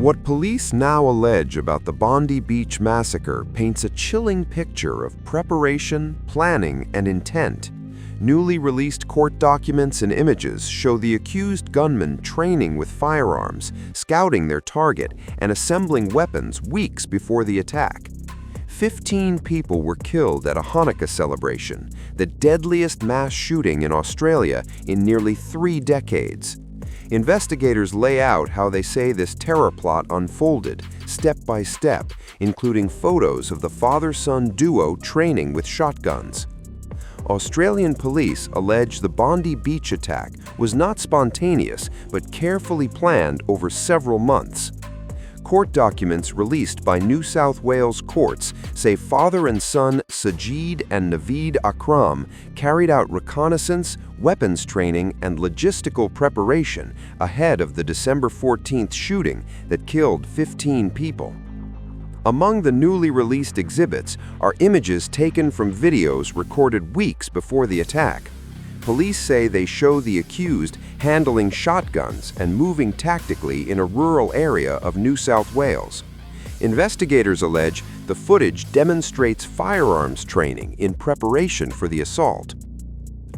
What police now allege about the Bondi Beach massacre paints a chilling picture of preparation, planning, and intent. Newly released court documents and images show the accused gunmen training with firearms, scouting their target, and assembling weapons weeks before the attack. 15 people were killed at a Hanukkah celebration, the deadliest mass shooting in Australia in nearly 3 decades. Investigators lay out how they say this terror plot unfolded, step by step, including photos of the father-son duo training with shotguns. Australian police allege the Bondi Beach attack was not spontaneous but carefully planned over several months. Court documents released by New South Wales courts say father and son Sajid and Naveed Akram carried out reconnaissance, weapons training, and logistical preparation ahead of the December 14th shooting that killed 15 people. Among the newly released exhibits are images taken from videos recorded weeks before the attack. Police say they show the accused handling shotguns and moving tactically in a rural area of New South Wales. Investigators allege the footage demonstrates firearms training in preparation for the assault.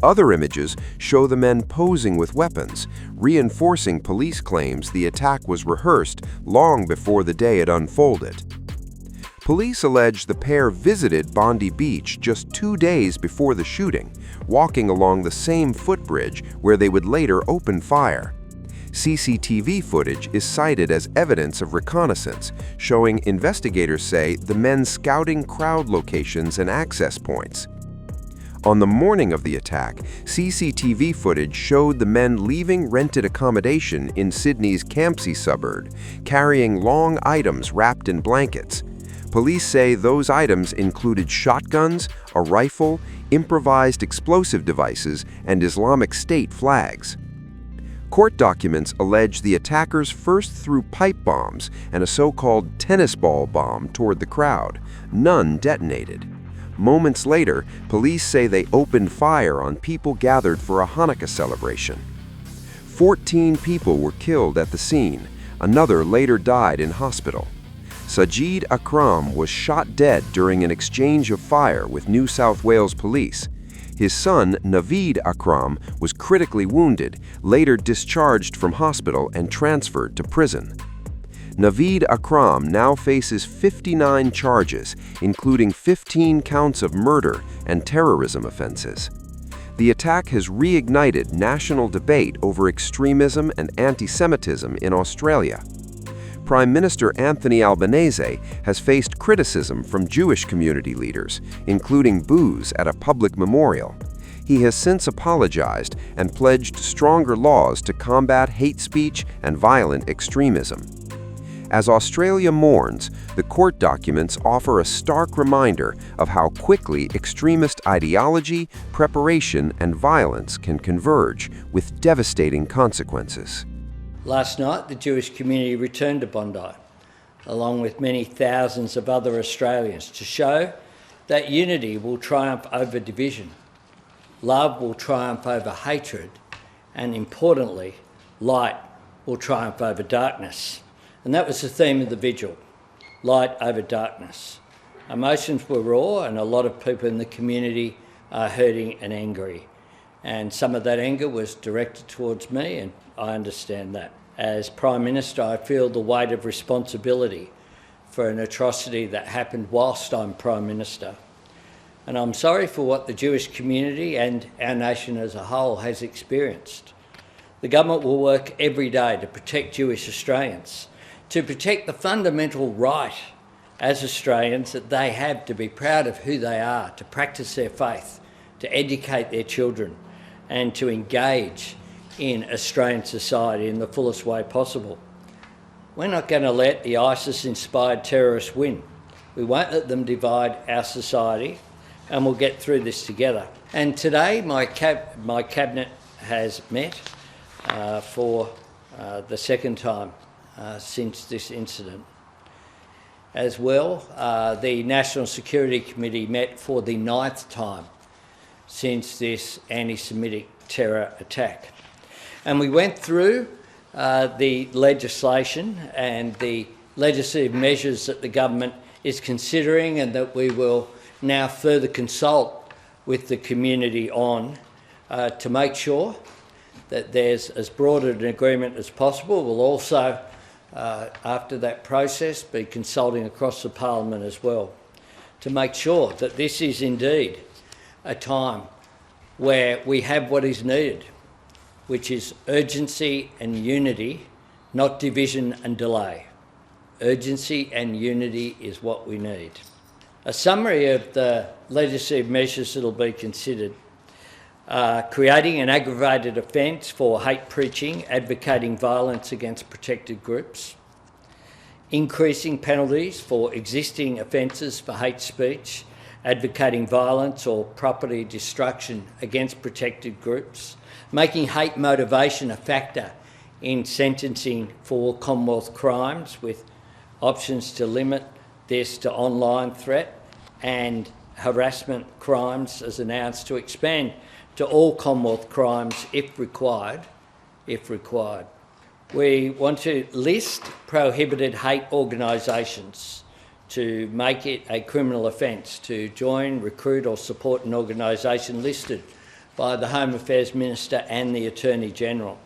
Other images show the men posing with weapons, reinforcing police claims the attack was rehearsed long before the day it unfolded. Police allege the pair visited Bondi Beach just 2 days before the shooting, walking along the same footbridge where they would later open fire. CCTV footage is cited as evidence of reconnaissance, showing investigators say the men scouting crowd locations and access points. On the morning of the attack, CCTV footage showed the men leaving rented accommodation in Sydney's Campsie suburb, carrying long items wrapped in blankets. Police say those items included shotguns, a rifle, improvised explosive devices, and Islamic State flags. Court documents allege the attackers first threw pipe bombs and a so-called tennis ball bomb toward the crowd. None detonated. Moments later, police say they opened fire on people gathered for a Hanukkah celebration. 14 people were killed at the scene. Another later died in hospital. Sajid Akram was shot dead during an exchange of fire with New South Wales police. His son, Naveed Akram, was critically wounded, later discharged from hospital and transferred to prison. Naveed Akram now faces 59 charges, including 15 counts of murder and terrorism offenses. The attack has reignited national debate over extremism and anti-Semitism in Australia. Prime Minister Anthony Albanese has faced criticism from Jewish community leaders, including boos at a public memorial. He has since apologized and pledged stronger laws to combat hate speech and violent extremism. As Australia mourns, the court documents offer a stark reminder of how quickly extremist ideology, preparation, and violence can converge with devastating consequences. Last night, the Jewish community returned to Bondi, along with many thousands of other Australians, to show that unity will triumph over division, love will triumph over hatred, and importantly, light will triumph over darkness. And that was the theme of the vigil, light over darkness. Emotions were raw and a lot of people in the community are hurting and angry. And some of that anger was directed towards me, and I understand that. As Prime Minister, I feel the weight of responsibility for an atrocity that happened whilst I'm Prime Minister. And I'm sorry for what the Jewish community and our nation as a whole has experienced. The government will work every day to protect Jewish Australians, to protect the fundamental right as Australians that they have to be proud of who they are, to practice their faith, to educate their children, and to engage in Australian society in the fullest way possible. We're not going to let the ISIS-inspired terrorists win. We won't let them divide our society, and we'll get through this together. And today, my cabinet has met for the second time since this incident. As well, the National Security Committee met for the 9th time since this anti-Semitic terror attack. And we went through the legislation and the legislative measures that the government is considering and that we will now further consult with the community on to make sure that there's as broad an agreement as possible. We'll also, after that process, be consulting across the Parliament as well to make sure that this is indeed a time where we have what is needed, which is urgency and unity, not division and delay. Urgency and unity is what we need. A summary of the legislative measures that will be considered: creating an aggravated offence for hate preaching, advocating violence against protected groups; increasing penalties for existing offences for hate speech, advocating violence or property destruction against protected groups; making hate motivation a factor in sentencing for Commonwealth crimes, with options to limit this to online threat and harassment crimes as announced, to expand to all Commonwealth crimes if required. We want to list prohibited hate organisations to make it a criminal offence to join, recruit or support an organisation listed by the Home Affairs Minister and the Attorney-General.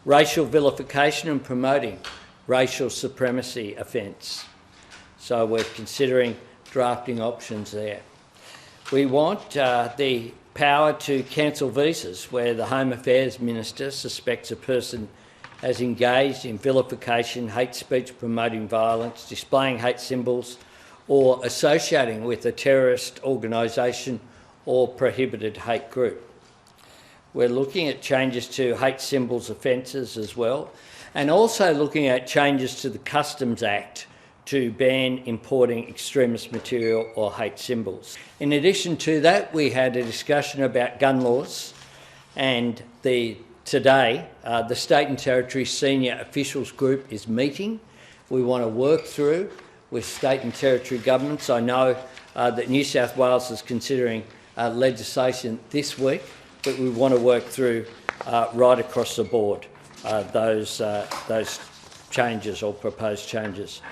Racial vilification and promoting racial supremacy offence. So we're considering drafting options there. We want the power to cancel visas where the Home Affairs Minister suspects a person has engaged in vilification, hate speech, promoting violence, displaying hate symbols or associating with a terrorist organisation or prohibited hate group. We're looking at changes to hate symbols offences as well, and also looking at changes to the Customs Act to ban importing extremist material or hate symbols. In addition to that, we had a discussion about gun laws, and today the State and Territory Senior Officials Group is meeting. We want to work through with State and Territory governments. I know that New South Wales is considering legislation this week, but we want to work through right across the board those changes or proposed changes.